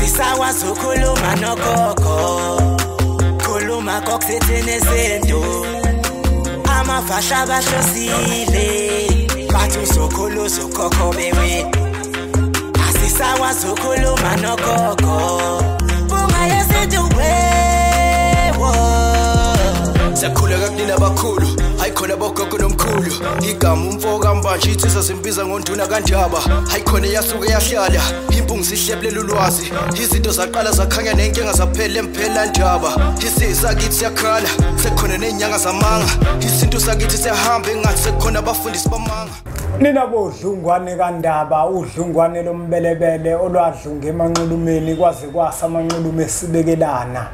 asisakwazi ukukhuluma nogogo khuluma kokuthethene izinto amavasha abahlosile bathi uzokhuluza ugogo bewe asisakwazi ukukhuluma nogogo Sakhuleka kunina abakhulu hayikhona bogogo nomkhulu igama umfoka mbanje ithisa simbiza ngonduna kanjaba hayikhona yasuke yahlala impungu sihlephlela ulwazi izinto zaqala zakhanya nenkinga zaphela emphela njaba isisa kithi siyakhala sekhona nenyanga zamanga izinto sakithi siyahamba engathi sekhona abafundisi bamanga nina bodlungwane kandaba udlungwane lombelebele olwadlunga emanxulumeni kwaze kwasa amanxulume sibekelana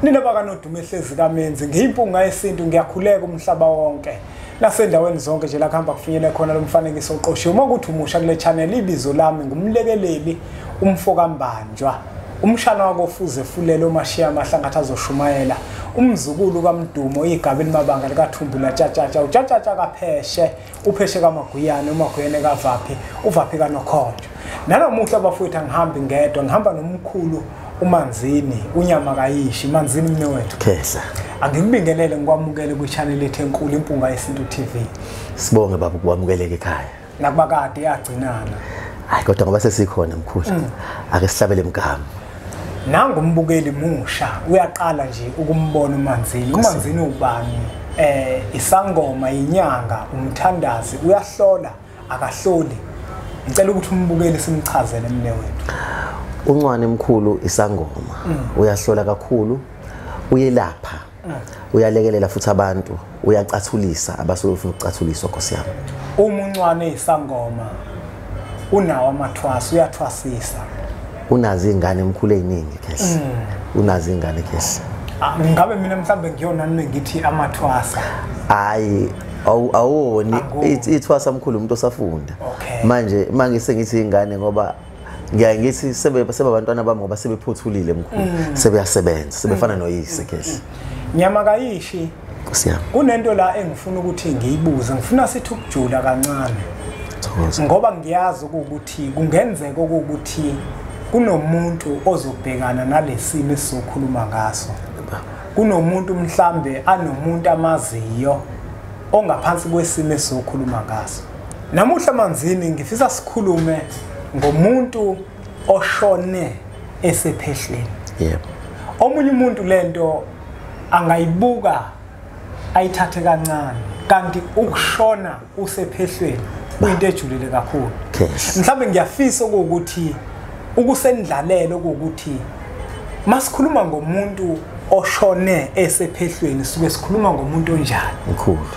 nina bakanodume ehlezi kamenzi ngiyimpunga yesintu ngiyakhuleka umhlaba wonke nasendaweni zonke nje la kuhamba kufinyele khona lo mfanekiso oqoshiwe uma kuthi umusha kule channel ibizo lami ngumlekeleli umfoka mbanjwa umshana wako fuze fulele omashiya amahlangatha azoshumayela umzukulu kaMdumo igaba elimabanga likaThumbula Tshatatsha uTshatatsha kaPheshe uPheshe kaMaguyane uMaguyane kaVaphi uVaphi kaNokhonjo nanamuhla bafowethu angihambi ngedwa ngihamba nomkhulu uManzini unyama kayishi Manzini mnewethu Khehla angikubingelele ngikwamukele ku channel ethu enkulu impunga yesintu TV sibonge baba ukwamukeleka ekhaya nakubakade yagcinana hayi kodwa ngoba sesikhona mkhulu ake sihlabele imgama nangu umbukeli musha uyaqala nje ukumbona uManzini ubani isangoma inyanga umthandazi uyahlola akahloli ngicela ukuthi umbukeli simchazele mnewethu uncwane mkhulu isangoma uyahlola kakhulu uyelapha uyalekelela futhi abantu uyacathulisa abasuke ufuna ukucathuliswa Nkosi yami umuncwane isangoma unawo amathwasa uyathwasisa unazi ingane emkhulu eziningi Khehla unazi ingane Khehla ngabe mina mhlambe ngiyona nami ngithi amathwasa hayi awoni ithwasa mkhulu umuntu osafunda manje mangise ngithi ingane ngoba ngiyaye ngithi sebabantwana bami ngoba sebephothulile mkhulu sebeyasebenza sebefana noyise Khehla nyama kayishi Nkosi yami kunento la engifuna ukuthi ngiyibuze ngifuna sithi ukujula kancane ngoba ngiyazi ukuthi kungenzeka ukuthi kunomuntu ozobhekana nalesimo esizokhuluma ngaso kunomuntu mhlambe anomuntu amaziyo ongaphansi kwesimo esizokhuluma ngaso namuhla Manzini ngifisa sikhulume ngomuntu oshone esephehlweni yebo omunye umuntu lento angayibuka ayithathe kancane kanti ukushona usephehlweni kuyinto ejulile kakhulu mhlawumbe ngiyafisa ukuthi ukusendlalelo ukuthi masikhuluma ngomuntu oshone esephehlweni suke sikhuluma ngomuntu onjani mkhulu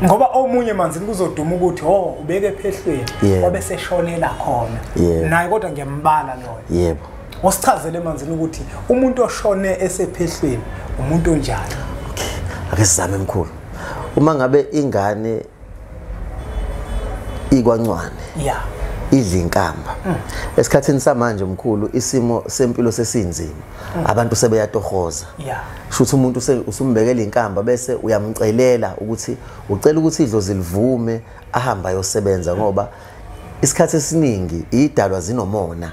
ngoba omunye Manzini kuzoduma ukuthi ubeke ephehlweni obe seshonela khona naye kodwa ngiyambala loyo yebo wasichazele Manzini ukuthi umuntu oshone esephehlweni umuntu onjani ake sizame mkhulu uma ngabe ingane ikwancwane idla inkamba esikhathini samanje mkhulu isimo sempilo sesinzima abantu sebeyatohoza shuthi umuntu usumbekela inkamba bese uyamcelela ukuthi ucela ukuthi idlo zilivume ahamba ayosebenza ngoba isikhathi esiningi idalwa zinomona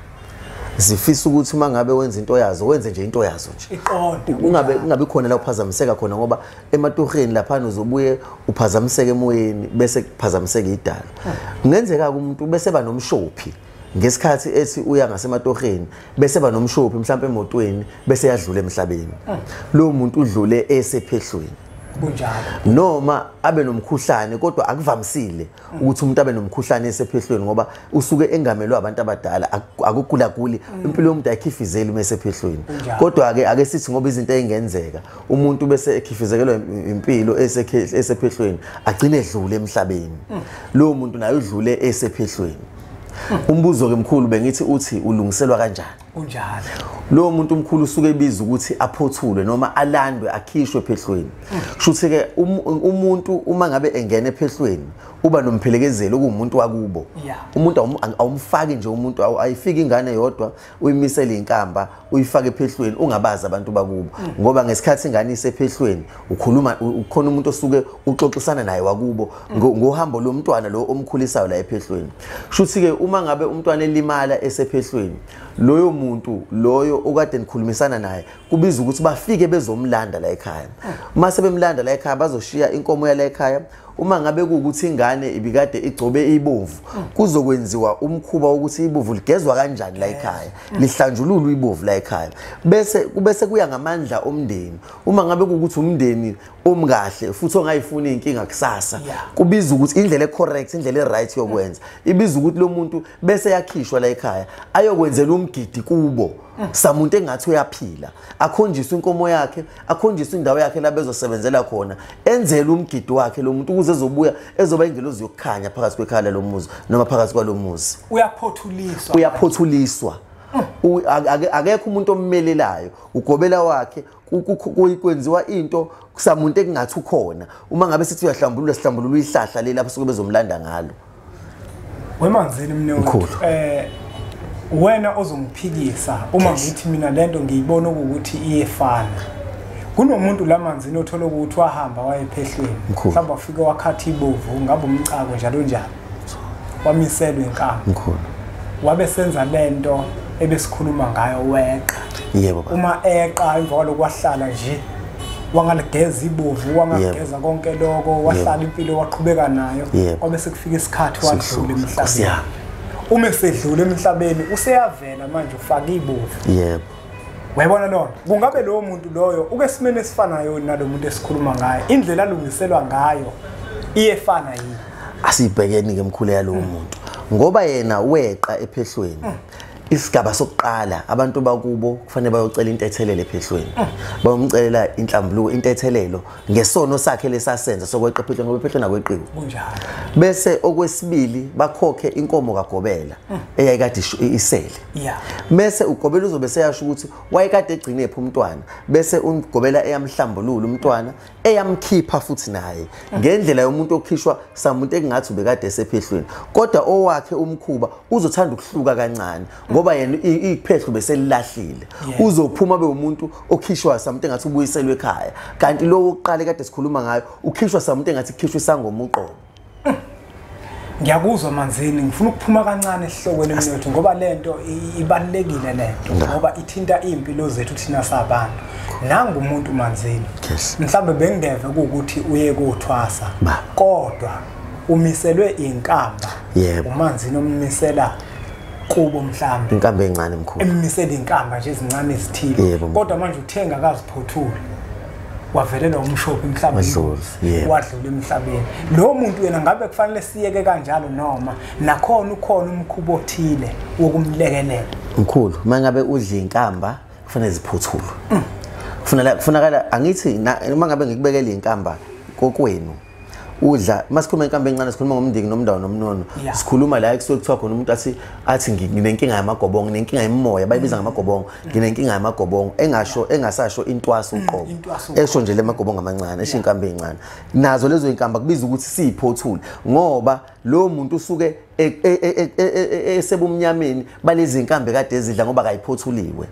zifisa ukuthi uma ngabe wenza into yazo wenze nje into yazo nje ungabe khona la uphazamiseka khona ngoba ematoheni lapha uzobuye uphazamiseke emoyeni bese kuphazamiseka idalo kungenzeka umuntu bese banomshophi ngesikhathi ethi uya ngasematoheni bese banomshophi mhlawumbe emotweni bese yadlula emhlabeni lo muntu udlule esephehlweni kunjalo noma abe nomkhuhlane kodwa akuvamisile ukuthi umuntu abe nomkhuhlane esephehlweni ngoba usuke engamelwe abantu abadala akugula guli impilo yomuntu ayikhifizeli mesephehlweni kodwa ake sithi ngoba izinto ezingenzeka umuntu bese ekhifizekelwa impilo esephehlweni agcine edlule emhlabeni lo muntu naye udlule esephehlweni umbuzo ke mkhulu bengithi uthi ulungiselwa kanjani kunjalo lo muntu omkhulu usuke ebiza ukuthi aphothulwe noma alandwe akhishwe ephehlweni kushuthi ke umuntu uma ngabe engena ephehlweni uba nomphelekezelo okumuntu wakubo umuntu awumfaki nje umuntu ayifika ingane yodwa uyimisela inkamba uyifake ephehlweni ungabaza abantu bakubo ngoba ngesikhathi ingane isephehlweni ukhuluma ukhona umuntu osuke uxoxisana naye wakubo ngohambo lomntwana lo omkhulisayo la ephehlweni kushuthi ke uma ngabe umntwana elimala esephehlweni loyo muntu loyo okade nikhulumisana naye kubiza ukuthi bafike bezomlanda la ekhaya. Uma sebemlanda la ekhaya bazoshiya inkomo yala ekhaya. Uma ngabe kuukuthi ingane ibikade igcobe ibovu kuzokwenziwa umkhuba ukuthi ibovu ligezwa kanjani la ekhaya, lihlanjululwe ibovu la ekhaya. Bese kuya ngamandla omndeni. Uma ngabe kuukuthi umndeni omkahle futhi ongayifuni inkinga kusasa, kubiza ukuthi indlela ecorrect, indlela eright yokwenza. Ibiza ukuthi lo muntu bese yakhishwa la ekhaya ayokwenzela umgidi kubo. Samuntu engathi uyaphila, akhonjiswe inkomo yakhe, akhonjiswe indawo yakhe la bezosebenzela khona, enzele umgidi wakhe lo muntu ukuze ezobuya ezoba ingelozi yokukhanya phakathi kwekhala lomuzi noma phakathi kwalomuzi. Uyaphothuliswa. Akekho umuntu ommelelayo, ugobela wakhe kwenziwa into kusamuntu engathi ukhona. Uma ngabe sithi uyahlambulula ihlahla le lapho soke bezomlanda ngalo. Wemanzini mnewethu, wena ozongiphikisa uma ngithi mina lento ngiyibona ukuthi iyefana. Kunomuntu lamanzini othola ukuthi wahamba wayephehlweni, mhlawumbe wafika wakhathi ibovu ngabe umcako njalo njalo, wamiselwe inkamba, wabe senza lento ebesikhuluma ngayo weqa. Yebo baba. Uma eqa emva kwalokho wahlala nje wangaligeza ibovu, wangageza konke lokho, wahlala impilo waqhubeka nayo, kwabe sekufika isikhathi wadlula emhlabeni. Uma esedlule emhlabeni useyavela manje ufaka ibovu. Yebo. Wayibona lona kungabe lo muntu loyo ukesimene esifanayo nalomuntu esikhuluma ngayo, indlela alungiselwa ngayo iyefana yini? Asibhekeni ke emkhulu yalo muntu ngoba yena weqa ephehlweni. Isigaba sokuqala abantu bakubo kufanele bayocela intethelelo ephehlweni. Bayomcelela inhlambuluko, intethelelo ngesono sakhe lesasenza sokweqa ephehlweni ngoba ephehlweni akweqiwe. Kunjalo. Bese okwesibili bakhokhe inkomo kaGobela eyayikade isele. Bese uGobela uzobe seyasho ukuthi wayekade egcine epha umntwana, bese uGobela eyamhlambulula umntwana, eyamkhipha futhi naye ngendlela yomuntu okhishwa samuntu engathi ubekade esephehlweni. Kodwa owakhe umkhuba uzothanda ukuhluka kancane ngoba yena iphehlo bese lilahlile. Uzophuma be umuntu okhishwa samuntu engathi ubuyiselwe ekhaya, kanti lo oqale kade sikhuluma ngayo ukhishwa samuntu engathi khishwa isangoma uqobo. Ngiyakuzwa manzini, ngifuna ukuphuma kancane esihlokweni mnethu ngoba lento ibalulekile lento ngoba ithinta impilo zethu thina sabantu. Nangu umuntu manzini. Mhlambe bengingeve ukuthi uye kothwasa, kodwa umiselwe inkamba. Umanzini omnisela kubo mhlambe inkamba encane emkhulu, emisela inkamba nje ezincane ezithile, kodwa manje uthenga akaziphothula, wavelela umshophi mhlambe wadlula emhlabeni. Lo muntu yena ngabe kufanele siyeke kanjalo noma nakhona ukhona umkhubo othile wokumlekelela? Mkhulu, mangabe udla inkamba kufanele ziphothulwe. Kufunakala angithi uma ngabe ngikubekela inkamba kokwenu udla masikhuluma inkamba encane sikhuluma ngomndiki nomndawo nomnono, sikhuluma la ekusuke kuthiwa khona umuntu athi nginenkinga yamagobongo, nginenkinga yemoya, bayibiza ngamagobongo, nginenkinga yamagobongo, engasasho intwaso uqobo, esho nje lemagobongo amancane, esho inkamba encane. Nazo lezo inkamba kubiza ukuthi siyiphothule ngoba lo muntu usuke esebumnyameni balezi inkambe kade ezidla ngoba kayiphothulwe.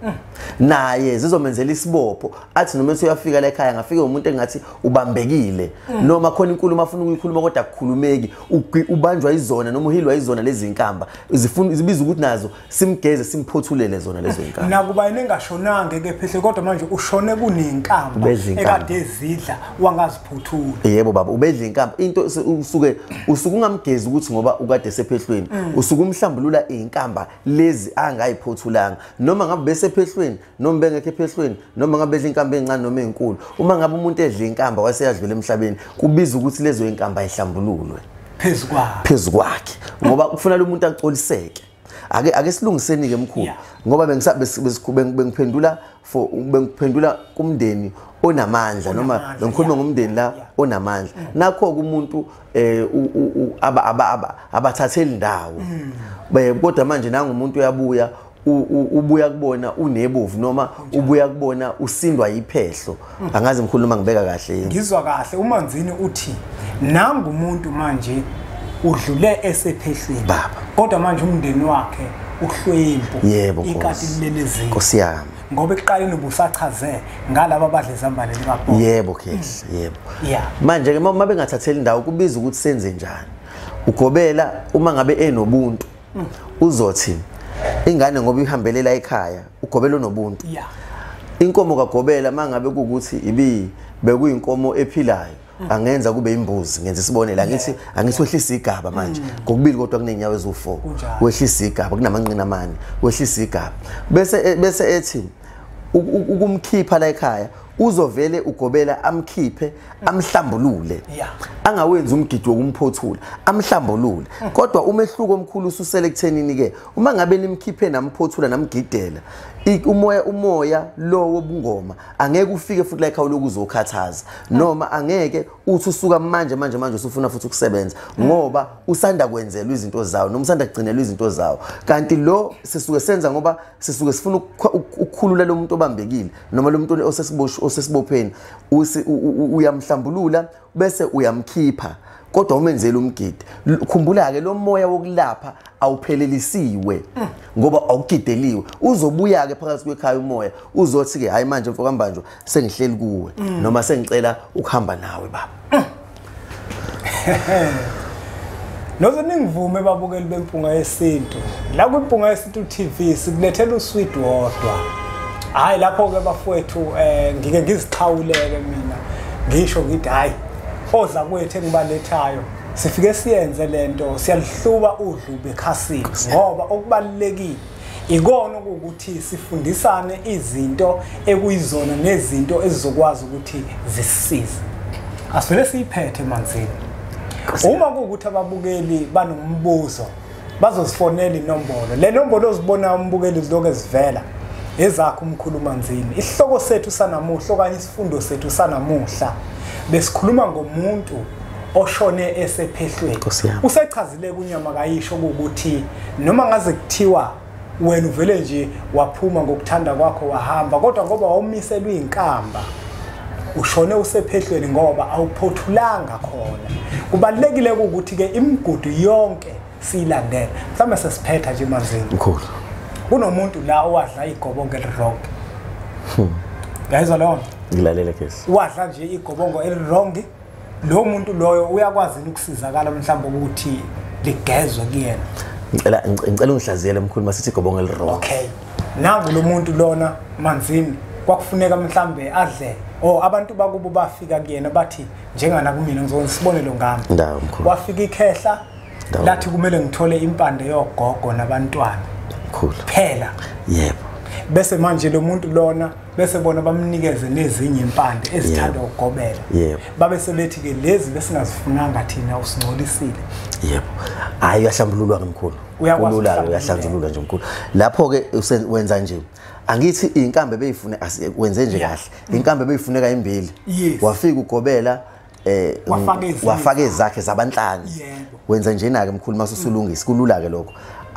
Naye zizomenzela isibopho athi noma uyafika la ekhaya ngafike umuntu engathi ubambekile noma khona inkulumo afuna ukuyikhuluma kodwa akukhulumeki, ubanjwa izona noma uhilwa izona lezi inkamba, zibiza ukuthi nazo simgeze simphothulele zona lezo inkamba. Nakuba engashonanga ke phehle kodwa manje ushone kunenkamba ekade ezidla wangaziphothula. Yebo baba, ubedla inkamba into usuke ungamgezi ukuthi ngoba ukade esephehlweni, usuke umhlambulula inkamba lezi angayiphothulanga noma ngabe bese ephehlweni noma bengekho ephehlweni noma ngabe bedla inkamba encane noma enkulu. Uma ngabe umuntu edla inkamba waseyadlula emhlabeni kubiza ukuthi lezo inkamba ayihlambululwe phezu kwakhe ngoba kufanele umuntu acoliseke. Ake silungiseni ke mkhulu ngoba bengiphendula kumndeni onamandla noma bengikhuluma ngomndeni la onamandla. Nakho kumuntu abathatheli indawo kodwa manje nanga umuntu uyabuya ubuya kubona unebovu noma ubuya kubona usindwa iphehlo. Angazi mkhulu noma ngibeka kahle yini. Ngizwa kahle umanzini uthi nanga umuntu manje udlule esephehlweni kodwa manje umndeni wakhe uhlwempu ikati lelezini. Nkosi yami. Ngoba ekuqaleni ubusachaze ngalabo abadla izambane likaBhoko. Yebo Khehla, yebo. Manje ke uma bengathatheli indawo kubiza ukuthi senze njani. uGobela uma ngabe enobuntu uzothi ingane ngoba ihambelela ekhaya ugobela nobuntu inkomo kagobela mangabe kuukuthi bekuyinkomo ephilayo angenza kube imbuzi ngenza isibonelo angithi wehlisa igaba manje kokubili kodwa kunenyawo ezu4 wehlisa igaba kunamanqina amane wehlisa igaba bese ethi ukumkhipha la ekhaya uzovele ugobela amkhiphe amhlambulule angawenza umgidi wokumphothula amhlambulule kodwa umehluko omkhulu ususele kuthenini ke uma ngabe nimkhiphe namphothula namgidela umoya lo wobungoma angeke ufike futhi la ekhaya lokuzokhathaza noma angeke uthi usuka manje usufuna futhi ukusebenza ngoba usanda kwenzelwa izinto zawo noma usanda kugcinelwa izinto zawo kanti lo sisuke senza ngoba sisuke sifuna ukukhulula lo muntu obambekile noma lo muntu osesibopheni uyamhlambulula bese uyamkhipha kodwa umenzela umgidi khumbula ke lo moya wokulapha awuphelelisiwe ngoba awugideliwe uzobuya ke phakathi kwekhaya umoya uzothi ke hayi manje mfoka mbanjwa sengihleli kuwe noma sengicela ukuhamba nawe baba Noze ningivume babukeli bempunga yesintu la kwimpunga yesintu TV sikulethela usweet wodwa hayi lapho ke bafowethu ngike ngiziqhawuleke mina ngisho ngithi hayi oza kwethu engibalethayo sifike siyenze lento siyalihluba udlube ekhasini ngoba okubalulekile ikona ukuthi sifundisane izinto ekuyizona nezinto ezizokwazi ukuthi zisisize asivele siyiphethe manzini uma kuukuthi ababukeli banombuzo bazosifonela inombolo le nombolo ozibona umbukeli ziloko ezivela ezakho umkhulu manzini isihloko sethu sanamuhla okanye isifundo sethu sanamuhla besikhuluma ngomuntu oshone esephehlweni usechazile kunyama kayisho ukuthi noma ngaze kuthiwa wena uvele nje waphuma ngokuthanda kwakho wahamba kodwa ngoba wawumiselwe inkamba ushone usephehlweni ngoba awuphothulanga khona kubalulekile ukuthi ke imigudu yonke siyilandela mhlawumbe sesiphetha nje manzini mkhulu kunomuntu la owadla igobongo elirong ngayizwa lo ngilalela kesi wadla nje igobongo elirong lo muntu loyo uyakwazi ukusizakala mhlawumbe ukuthi ligezwe kuyena ngicela ungihlaziyele mkhulu masithi igobongo elirong okay nangu lo muntu lona manzini kwakufuneka mhlambe adle abantu bakubo bafika kuyena bathi njengana kumina ngizokwenza isibonelo ngami ndawo mkhulu wafika ikhehla lathi kumele ngithole impande yogogo nabantwana mkhulu phela yebo bese manje lo muntu lona bese bona bamnikeze nezinye impande ezithanda ukugobela yebo babe sebethi ke lezi besingazifunanga thina usingcolisile yebo hayi uyahlambululwa ngemkhulu kulula uyahlanzulula nje mkhulu lapho ke wenza nje angithi inkambe beyifune wenze nje kahle inkambe beyifuneka imbili wafika ugobela wafaka ezakhe zabanhlanu wenza njena ke mkhulu masusulungisa kulula ke lokho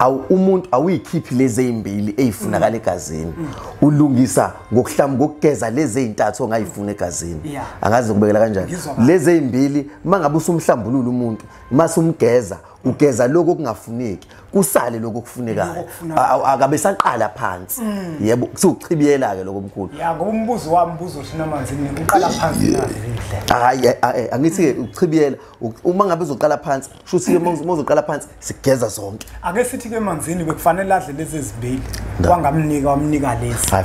umuntu awuyikhiphi lezi ezimbili ezifunakala egazini ulungisa ngokugeza lezi ezintathu ongayifuna egazini angazi ukubekela kanjani lezi ezimbili mangabe usumhlambulula umuntu masumgeza ugeza lokho kungafuneki kusale lokho kufunekayo akabe saqala phansi yebo kusuchibiyela ke lokho mkhulu ngoba umbuzo wami ubuzo thina manzini uqala phansi nazihle hayi angithi ke uchibiyela uma ngabe uzoqala phansi shuthi ke mozoqala phansi sigeza zonke ake sithi ke manzini bekufanele adle lezi ezimbili kwangamnika wamnika lezi hayi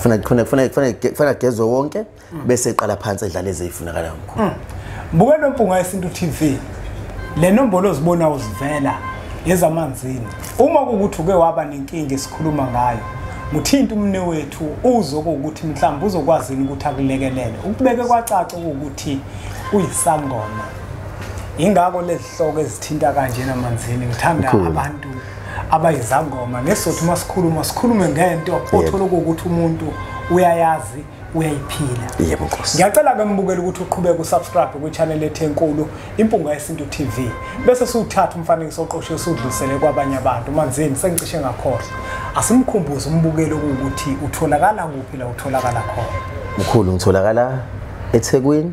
kufanele gezwe wonke bese eqala phansi edla lezi ezifunakala mkhulu buke nompunga yesintu TV le nombolo ozibona uzivela ezamanzini uma ukuthi uke waba nenkinga esikhuluma ngayo muthinta umne wethu uzokuthi mhlawumbe uzokwazi ukuthi akulekelele ukubeke kwacaca ukuthi uyisangoma ingako lezihloko ezithinta kanje namanzini ngithanda abantu abayizangoma nesothu masikhuluma sikhulume ngento othola ukuthi umuntu uyayazi uyayiphila yebo Nkosi ngiyacela ke mbukeli ukuthi uqhubeke usubscribe ku channel ethu enkulu impunga yesintu TV bese siwuthatha umfanekiso oqoshiwe usudlulisele kwabanye abantu manzini sengicishe ngakhohlwa asimkhumbuze umbukeli ukuthi utholakala kuphi la utholakala khona mkhulu ngitholakala eThekwini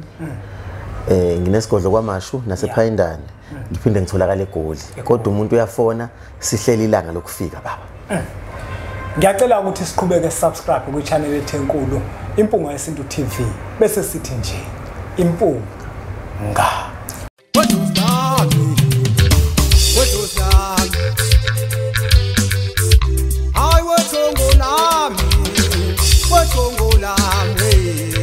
nginesigodlo kwaMashu nasePhayindane ngiphinde ngitholakala eGoli kodwa umuntu uyafona sihleli ilanga lokufika baba ngiyacela ukuthi siqhubeke subscribe ku channel ethu enkulu impunga yesintu TV bese sithi nje impunga I ikhongo lami